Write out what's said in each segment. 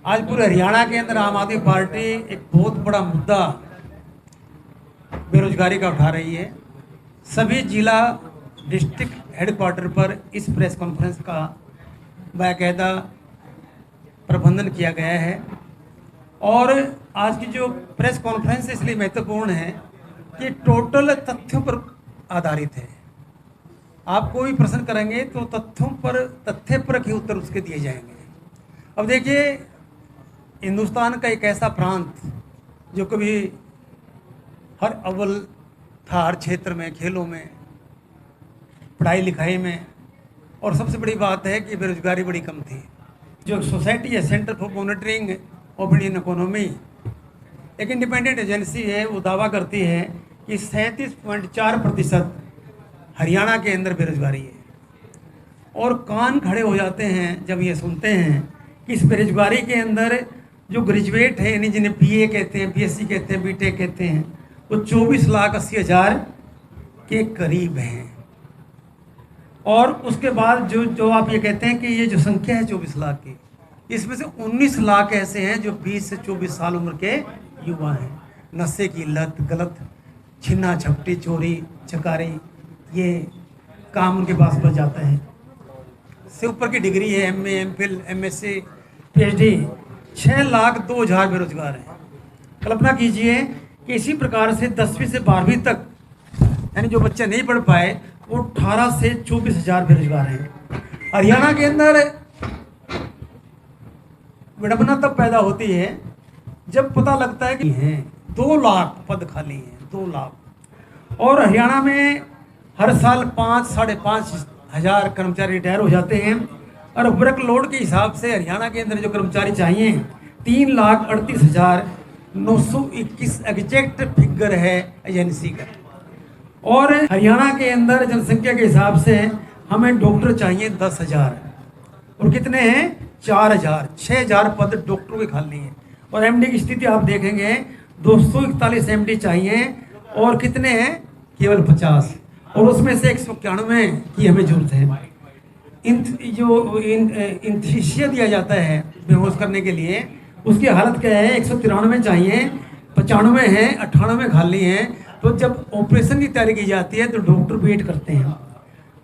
आज पूरे हरियाणा के अंदर आम आदमी पार्टी एक बहुत बड़ा मुद्दा बेरोजगारी का उठा रही है। सभी जिला डिस्ट्रिक्ट हेडक्वार्टर पर इस प्रेस कॉन्फ्रेंस का बाकायदा प्रबंधन किया गया है। और आज की जो प्रेस कॉन्फ्रेंस इसलिए महत्वपूर्ण है कि टोटल तथ्यों पर आधारित है। आप कोई प्रश्न करेंगे तो तथ्यों पर, तथ्य पर ही उत्तर उसके दिए जाएंगे। अब देखिए, हिंदुस्तान का एक ऐसा प्रांत जो कभी हर अव्वल था, हर क्षेत्र में, खेलों में, पढ़ाई लिखाई में, और सबसे बड़ी बात है कि बेरोजगारी बड़ी कम थी। जो सोसाइटी है, centre for monitoring of Indian economy, एक इंडिपेंडेंट एजेंसी है, वो दावा करती है कि 37.4% हरियाणा के अंदर बेरोजगारी है। और कान खड़े हो जाते हैं जब ये सुनते हैं कि इस बेरोजगारी के अंदर जो ग्रेजुएट है, यानी जिन्हें बीए कहते हैं, बीएससी कहते हैं, बीटेक कहते हैं, वो 24,80,000 के करीब हैं। और उसके बाद जो आप ये कहते हैं कि ये जो संख्या है 24 लाख की, इसमें से 19 लाख ऐसे हैं जो 20 से 24 साल उम्र के युवा हैं। नशे की लत, गलत छिन्ना झपटी, चोरी चकारी, ये काम उनके पास बच जाता है। से ऊपर की डिग्री है, एमए, एमफिल, एमएससी, पीएचडी, 6,02,000 बेरोजगार हैं। कल्पना कीजिए कि इसी प्रकार से 10वीं से 12वीं तक, यानी जो बच्चे नहीं पढ़ पाए, वो 18 से 24,000 बेरोजगार हैं। हरियाणा के अंदर विडंबना तब पैदा होती है जब पता लगता है कि 2 लाख पद खाली हैं, 2 लाख। और हरियाणा में हर साल 5-5.5 हजार कर्मचारी रिटायर हो जाते हैं। और वर्क लोड के हिसाब से हरियाणा के अंदर जो कर्मचारी चाहिए 3,38,921 एग्जैक्ट फिगर है एजेंसी का। और हरियाणा के अंदर जनसंख्या के हिसाब से हमें डॉक्टर चाहिए 10,000, और कितने हैं? 4,000। 6,000 पद डॉक्टरों के खाली हैं। और एमडी की स्थिति आप देखेंगे, 241 एमडी चाहिए, और कितने हैं? केवल 50, और उसमें से 191 की हमें जरूरत है। इंथीसिया दिया जाता है बेहोश करने के लिए, उसकी हालत क्या है? 193 चाहिए, 95 हैं, 98 खाली हैं। तो जब ऑपरेशन की तैयारी की जाती है तो डॉक्टर वेट करते हैं।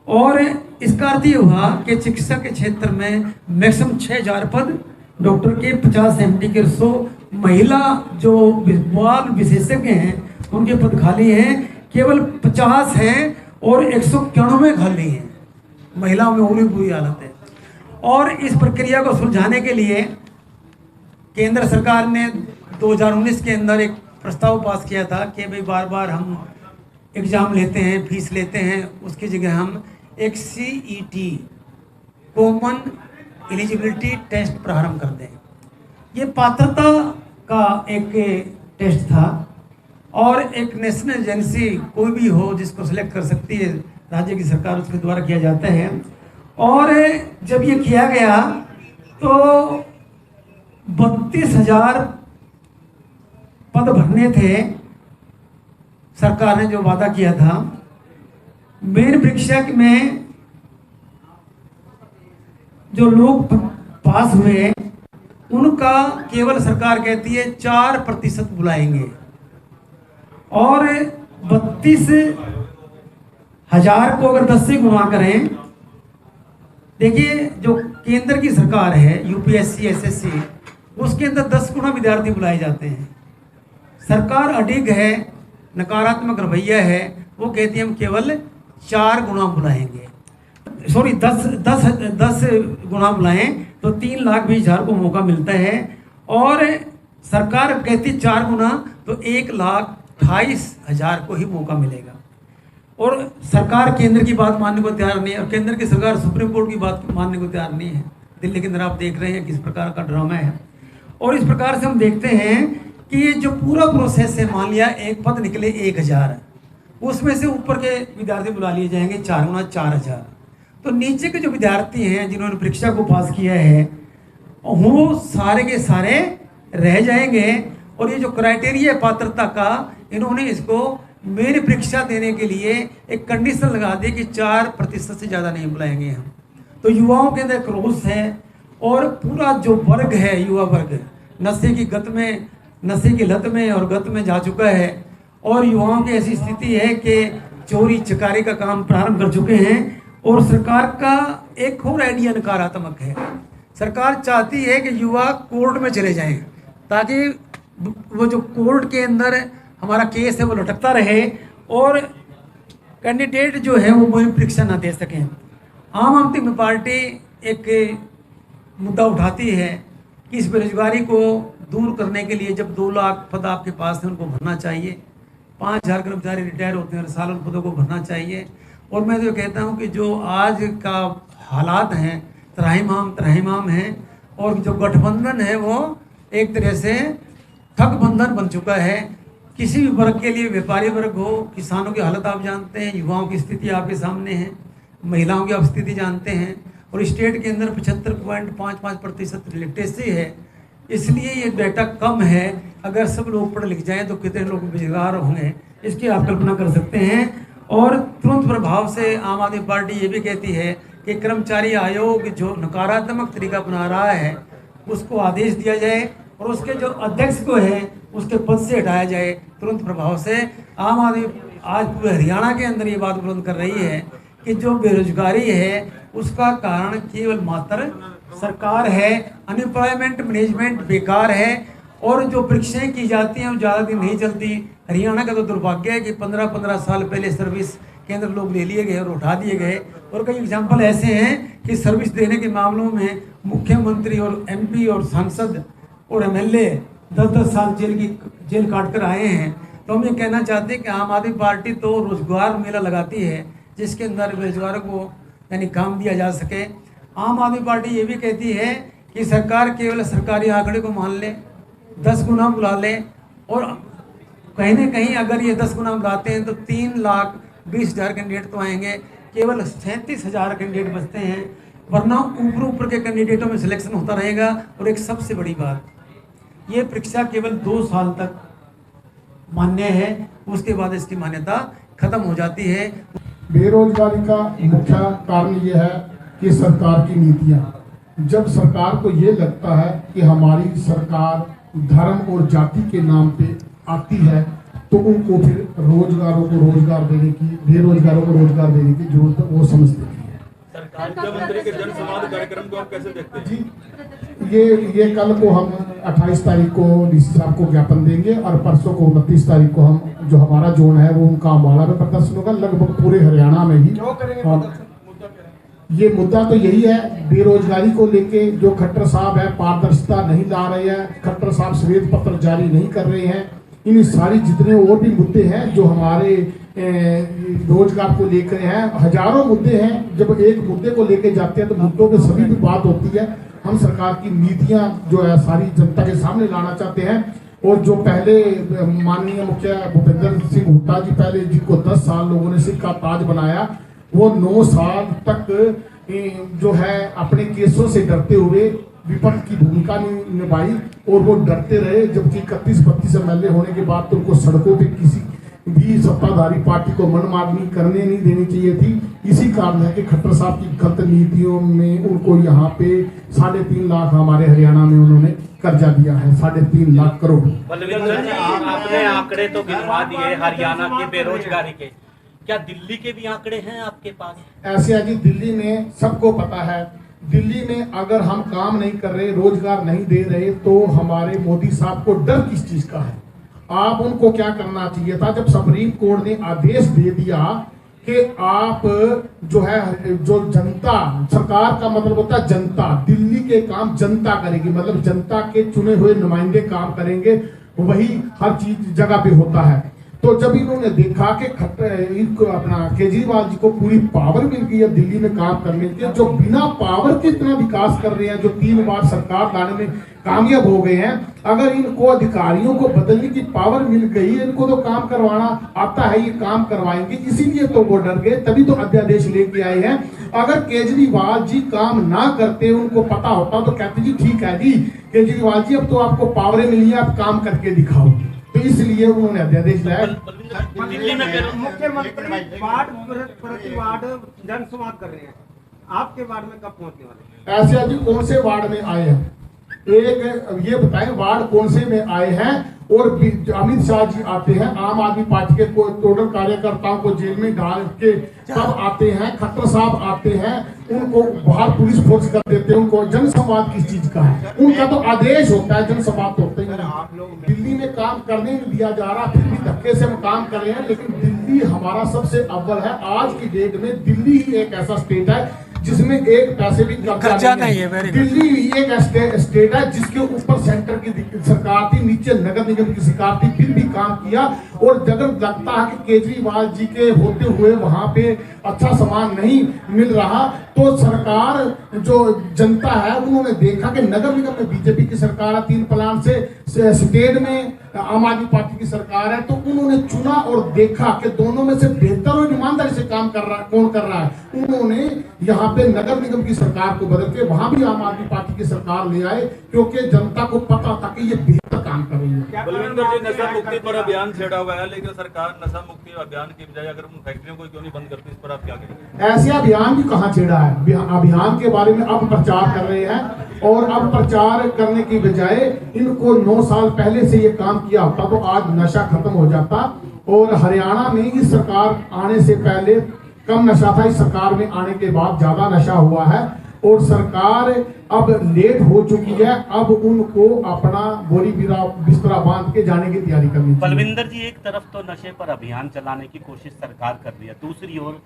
और इसका अर्थ ये हुआ कि चिकित्सा के क्षेत्र में मैक्सिमम 6,000 पद डॉक्टर के, 50 एमडी के, 100 महिला जो बाल विशेषज्ञ हैं उनके पद खाली हैं, केवल 50 हैं, और 191 खाली हैं। महिलाओं में और भी बुरी हालत है। और इस प्रक्रिया को सुलझाने के लिए केंद्र सरकार ने 2019 के अंदर एक प्रस्ताव पास किया था कि भाई बार बार हम एग्ज़ाम लेते हैं, फीस लेते हैं, उसकी जगह हम एक CET, कॉमन एलिजिबिलिटी टेस्ट प्रारंभ कर दें। ये पात्रता का एक टेस्ट था, और एक नेशनल एजेंसी कोई भी हो जिसको सिलेक्ट कर सकती है राज्य की सरकार, उसके द्वारा किया जाता है। और जब ये किया गया तो 32,000 पद भरने थे। सरकार ने जो वादा किया था, मेन परीक्षा में जो लोग पास हुए उनका केवल सरकार कहती है 4% बुलाएंगे। और 32,000 को अगर 10 से गुणा करें, देखिए जो केंद्र की सरकार है, यूपीएससी, एसएससी, उसके अंदर 10 गुना विद्यार्थी बुलाए जाते हैं। सरकार अडिग है, नकारात्मक रवैया है, वो कहती है हम केवल 4 गुना बुलाएंगे, सॉरी 10 गुना बुलाएं तो 3,20,000 को मौका मिलता है। और सरकार कहती 4 गुना तो 1,28,000 को ही मौका मिलेगा। और सरकार केंद्र की बात मानने को तैयार नहीं है, और केंद्र की सरकार सुप्रीम कोर्ट की बात मानने को तैयार नहीं है। दिल्ली के अंदर आप देख रहे हैं किस प्रकार का ड्रामा है। और इस प्रकार से हम देखते हैं कि ये जो पूरा प्रोसेस है, मान लिया एक पद निकले 1,000, उसमें से ऊपर के विद्यार्थी बुला लिए जाएंगे 4 गुना 4,000। तो नीचे के जो विद्यार्थी हैं जिन्होंने परीक्षा को पास किया है, वो सारे के सारे रह जाएंगे। और ये जो क्राइटेरिया पात्रता का, इन्होंने इसको मेरी परीक्षा देने के लिए एक कंडीशन लगा दी कि 4% से ज़्यादा नहीं बुलाएंगे हम। तो युवाओं के अंदर क्रोध है, और पूरा जो वर्ग है, युवा वर्ग, नशे की लत में और गत में जा चुका है। और युवाओं की ऐसी स्थिति है कि चोरी चकारी का काम प्रारंभ कर चुके हैं। और सरकार का एक और आइडिया नकारात्मक है। सरकार चाहती है कि युवा कोर्ट में चले जाएं, ताकि वो जो कोर्ट के अंदर हमारा केस है वो लटकता रहे और कैंडिडेट जो है वो वही परीक्षा ना दे सकें। आम आदमी पार्टी एक मुद्दा उठाती है कि इस बेरोजगारी को दूर करने के लिए जब 2 लाख पद आपके पास है उनको भरना चाहिए, 5,000 कर्मचारी रिटायर होते हैं हर साल, उन पदों को भरना चाहिए। और मैं तो कहता हूं कि जो आज का हालात हैं त्राहिमाम हैं और जो गठबंधन है वो एक तरह से ठग बंधन बन चुका है। किसी भी वर्ग के लिए, व्यापारी वर्ग हो, किसानों की हालत आप जानते हैं, युवाओं की स्थिति आपके सामने है, महिलाओं की आप स्थिति जानते हैं। और स्टेट के अंदर 75.55% लिटरेसी है, इसलिए ये डाटा कम है। अगर सब लोग पढ़ लिख जाएं तो कितने लोग बेरोजगार होंगे, इसकी आप कल्पना कर सकते हैं। और तुरंत प्रभाव से आम आदमी पार्टी ये भी कहती है कि कर्मचारी आयोग जो नकारात्मक तरीका बना रहा है उसको आदेश दिया जाए और उसके जो अध्यक्ष को है उसके पद से हटाया जाए तुरंत प्रभाव से। आम आदमी आज पूरे हरियाणा के अंदर ये बात बुलंद कर रही है कि जो बेरोजगारी है उसका कारण केवल मात्र सरकार है, अनएम्प्लॉयमेंट मैनेजमेंट बेकार है। और जो परीक्षाएं की जाती हैं वो ज़्यादा दिन नहीं चलती। हरियाणा का तो दुर्भाग्य है कि 15-15 साल पहले सर्विस के अंदर लोग ले लिए गए और उठा दिए गए। और कई एग्जाम्पल ऐसे हैं कि सर्विस देने के मामलों में मुख्यमंत्री और MP और सांसद और MLA 10-10 साल जेल काट कर आए हैं। तो हम ये कहना चाहते हैं कि आम आदमी पार्टी तो रोजगार मेला लगाती है जिसके अंदर बेरोजगारों को यानी काम दिया जा सके। आम आदमी पार्टी ये भी कहती है कि सरकार केवल सरकारी आंकड़े को मान ले, 10 गुना बुला ले। और कहीं ना कहीं अगर ये 10 गुना बुलाते हैं तो 3,20,000 कैंडिडेट तो आएंगे, केवल 37,000 कैंडिडेट बचते हैं, वरना ऊपर के कैंडिडेटों में सिलेक्शन होता रहेगा। और एक सबसे बड़ी बात, ये परीक्षा केवल 2 साल तक मान्य है, उसके बाद इसकी मान्यता खत्म हो जाती है। बेरोजगारी का मुख्य कारण ये है कि सरकार की नीतियां, जब सरकार को ये लगता है कि हमारी सरकार धर्म और जाति के नाम पे आती है तो उनको फिर रोजगारों को रोजगार देने की, बेरोजगारों को रोजगार देने की जरूरत वो समझते हैं। मुख्यमंत्री के जनसंवाद कार्यक्रम को आप कैसे देखते हैं? जी, ये कल को हम 28 तारीख को DC साहब को ज्ञापन देंगे और परसों को 29 तारीख को हम जो हमारा जोन है वो उनका अम्बाला में प्रदर्शन होगा, लगभग पूरे हरियाणा में ही। ये मुद्दा तो यही है, बेरोजगारी को लेके जो खट्टर साहब है पारदर्शिता नहीं ला रहे हैं, खट्टर साहब श्वेत पत्र जारी नहीं कर रहे हैं। इन सारी जितने और भी मुद्दे हैं जो हमारे रोजगार को लेकर हैं, हजारों मुद्दे हैं। जब एक मुद्दे को लेके जाते हैं तो मुद्दों पे सभी भी बात होती है। हम सरकार की नीतियां जो है सारी जनता के सामने लाना चाहते हैं। और जो पहले माननीय मुख्य भूपेंद्र सिंह हुड्डा जी पहले जिनको 10 साल लोगों ने सिर का ताज बनाया, वो 9 साल तक जो है अपने केसों से डरते हुए विपक्ष की भूमिका निभाई और वो डरते रहे। जबकि 31-32 MLA होने के बाद तो उनको सड़कों पे किसी भी सत्ताधारी पार्टी को मनमानी करने नहीं देनी चाहिए थी। इसी कारण है कि खट्टर साहब की गलत नीतियों में उनको यहाँ पे 3.5 लाख हमारे हरियाणा में उन्होंने कर्जा दिया है, 3.5 लाख करोड़। बलविंदर जी, आपने आंकड़े तो गिनवा दिए हरियाणा की बेरोजगारी के, क्या दिल्ली के भी आंकड़े हैं आपके पास? ऐसे है जी, दिल्ली में सबको पता है, दिल्ली में अगर हम काम नहीं कर रहे, रोजगार नहीं दे रहे तो हमारे मोदी साहब को डर किस चीज का है? आप उनको क्या करना चाहिए था जब सुप्रीम कोर्ट ने आदेश दे दिया कि आप जो है जो जनता, सरकार का मतलब होता है जनता, दिल्ली के काम जनता करेगी, मतलब जनता के चुने हुए नुमाइंदे काम करेंगे, वही हर चीज जगह पे होता है। तो जब इन्होंने देखा कि इनको अपना केजरीवाल जी को पूरी पावर मिल गई है दिल्ली में काम करने के, जो बिना पावर के इतना विकास कर रहे हैं, जो 3 बार सरकार लाने में कामयाब हो गए हैं, अगर इनको अधिकारियों को बदलने की पावर मिल गई, इनको तो काम करवाना आता है, ये काम करवाएंगे, इसीलिए तो वो डर गए, तभी तो अध्यादेश लेके आए हैं। अगर केजरीवाल जी काम ना करते, उनको पता होता तो कहते जी ठीक है जी केजरीवाल जी अब तो आपको पावरें मिली है, आप काम करके दिखाओ, तो इसलिए उन्होंने अध्यादेश लाया। दिल्ली में मुख्यमंत्री वार्ड प्रति वार्ड जनसंवाद कर रहे हैं, आपके वार्ड में कब पहुंचने वाले? ऐसे अभी कौन से वार्ड में आए हैं, एक ये बताएं वार्ड कौन से में आए हैं। और अमित शाह जी आते हैं, आम आदमी पार्टी के टोटल कार्यकर्ताओं को जेल में डाल के तब आते हैं। खट्टर साहब आते हैं, उनको बाहर पुलिस फोर्स कर देते हैं। उनको जनसंवाद किस चीज का है, उनका तो आदेश होता है, जनसंवाद तो होता ही नहीं। आप लोग दिल्ली में काम करने नहीं दिया जा रहा, फिर भी धक्के से हम काम कर रहे हैं। लेकिन दिल्ली हमारा सबसे अव्वल है। आज की डेट में दिल्ली ही एक ऐसा स्टेट है जिसमें एक पैसे भी कर्जा नहीं है। दिल्ली ही एक स्टेट है जिसके ऊपर सेंटर की सरकार थी, नीचे नगर निगम की सरकार थी, फिर भी काम किया। और अगर लगता है कि केजरीवाल जी के होते हुए वहां पे अच्छा सामान नहीं मिल रहा, तो सरकार जो जनता है उन्होंने देखा कि नगर निगम में बीजेपी की सरकार है, 3 प्लान से स्टेट में आम आदमी पार्टी की सरकार है, तो उन्होंने चुना और देखा कि दोनों में से बेहतर और ईमानदारी से काम कर रहा है कौन कर रहा है। उन्होंने यहाँ पे नगर निगम की सरकार को बदल के वहां भी आम आदमी पार्टी की सरकार ले आए, क्योंकि जनता को पता था कि ये बेहतर काम कर रही है। बलविंदर जी, नशा मुक्ति पर अभियान छेड़ा हुआ है, लेकिन सरकार नशा मुक्ति अभियान की बजाय अगर उन फैक्ट्रियों को क्यों नहीं बंद करती, इस पर आप क्या कहेंगे? ऐसे अभियान भी कहाँ छेड़ा है, अभियान के बारे में अब प्रचार कर रहे हैं। और अब प्रचार करने की बजाय इनको 9 साल पहले से ये काम किया होता तो आज नशा खत्म हो जाता। और हरियाणा में इस सरकार आने से पहले कम नशा था, इस सरकार में आने के बाद ज्यादा नशा हुआ है। और सरकार अब लेट हो चुकी है, अब उनको अपना बोरी बिस्तरा बांध के जाने की तैयारी करनी चाहिए। बलविंदर जी, एक तरफ तो नशे पर अभियान चलाने की कोशिश सरकार कर रही है, दूसरी ओर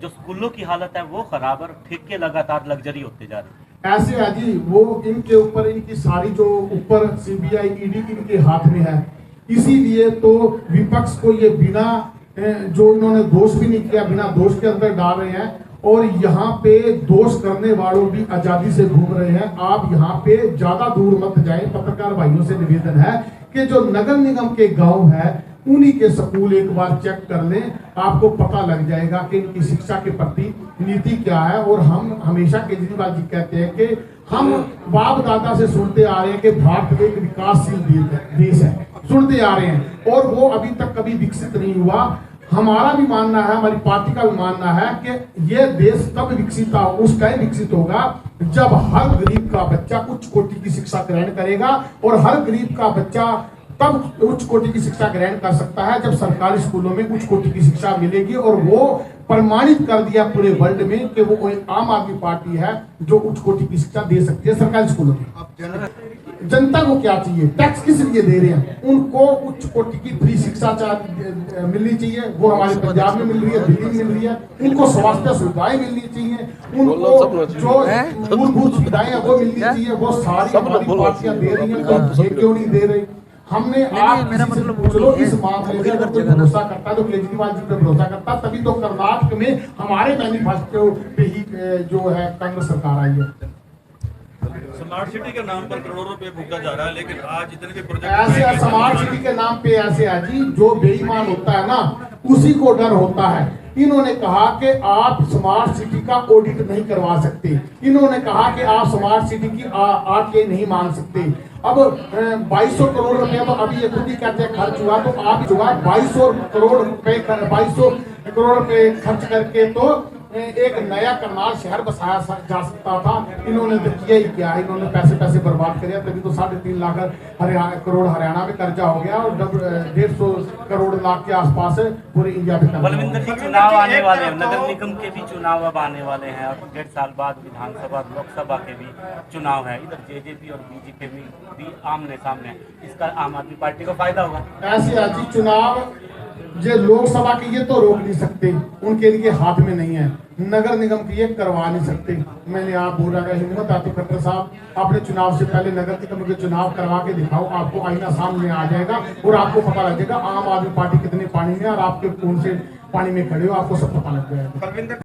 जो स्कूलों की हालत है वो खराब और ठेके लगातार लग्जरी होते जा रहे हैं। ऐसे है जी, वो इनके ऊपर इनकी सारी जो ऊपर सीबीआई ईडी इनके हाथ में है, इसीलिए तो विपक्ष को ये बिना जो इन्होंने दोष भी नहीं किया, बिना दोष के अंदर डाल रहे हैं। और यहाँ पे दोष करने वालों भी आजादी से घूम रहे हैं। आप यहाँ पे ज्यादा दूर मत जाएं। पत्रकार भाइयों से निवेदन है कि जो नगर निगम के गांव है उन्हीं के स्कूल एक बार चेक कर लें, आपको पता लग जाएगा कि इनकी शिक्षा के प्रति नीति क्या है। और हम हमेशा केजरीवाल जी कहते हैं कि हम बाप दादा से सुनते आ रहे हैं कि भारत एक विकासशील देश है, सुनते आ रहे हैं, और वो अभी तक कभी विकसित नहीं हुआ। हमारा भी मानना है, हमारी पार्टी का भी मानना है कि ये देश तब विकसित उस टाइम विकसित होगा जब हर गरीब का बच्चा उच्च कोटि की शिक्षा ग्रहण करेगा। और हर गरीब का बच्चा तब उच्च कोटि की शिक्षा ग्रहण कर सकता है जब सरकारी स्कूलों में उच्च कोटि की शिक्षा मिलेगी। और वो प्रमाणित कर दिया पूरे वर्ल्ड में कि वो एक आम आदमी पार्टी है जो उच्च कोटि की शिक्षा दे सकती है सरकारी स्कूलों में। जनता को क्या चाहिए, टैक्स किस लिए दे रहे हैं, उनको उच्च कोटि की फ्री शिक्षा मिलनी चाहिए। वो हमारे पंजाब में मिल रही है, दिल्ली में मिल रही है। उनको स्वास्थ्य सुविधाएं मिलनी चाहिए, उनको जो मूलभूत सुविधाएं वो मिलनी चाहिए। वो सारी हमारी पार्टियां दे रही हैं, क्यों नहीं दे रही। हमने आप चलो इस मामले में अगर कोई भरोसा करता तो केजरीवाल जी पे भरोसा करता, तभी तो कर्नाटक में हमारे मैनिफेस्टो पे ही जो है कांग्रेस सरकार आई है। स्मार्ट सिटी के नाम पर करोड़ों रुपए फूका जा रहा है, लेकिन आज इतने भी प्रोजेक्ट ऐसे स्मार्ट सिटी के नाम पे ऐसे है जी, जो बेईमान होता है ना उसी को डर होता है। इन्होंने कहा कि आप स्मार्ट सिटी का ऑडिट नहीं करवा सकते, इन्होंने कहा कि आप स्मार्ट सिटी की आरटीआई नहीं मांग सकते। अब 2200 करोड़ रुपया तो अभी ये खुद ही कहते हैं खर्च हुआ, तो आप जो है 2200 करोड़ रुपए खर्च करके तो एक नया करनाल शहर बसाया जा सकता था। इन्होंने तो किया ही क्या, इन्होंने पैसे बर्बाद कर, तभी तो 3.5 लाख करोड़ हरियाणा में कर्जा हो गया और 150 करोड़ लाख के आसपास पूरे इंडिया में। बलविंदर जी, चुनाव आने वाले हैं, नगर निगम के भी चुनाव अब आने वाले हैं और 1.5 साल बाद विधानसभा लोकसभा के भी चुनाव है। इधर जेजेपी और बीजेपी भी आमने सामने है, इसका आम आदमी पार्टी को फायदा होगा। ऐसे आज चुनाव जो लोकसभा की ये तो रोक नहीं सकते, उनके लिए हाथ में नहीं है। नगर निगम की ये करवा नहीं सकते। मैंने आप बोल रहा हिम्मत आती खट्टर साहब, अपने चुनाव से पहले नगर निगम के चुनाव करवा के दिखाओ, आपको आईना सामने आ जाएगा और आपको पता लग जाएगा आम आदमी पार्टी कितने पानी में और आपके कौन से पानी में खड़े हो, आपको सब पता लग जाएगा।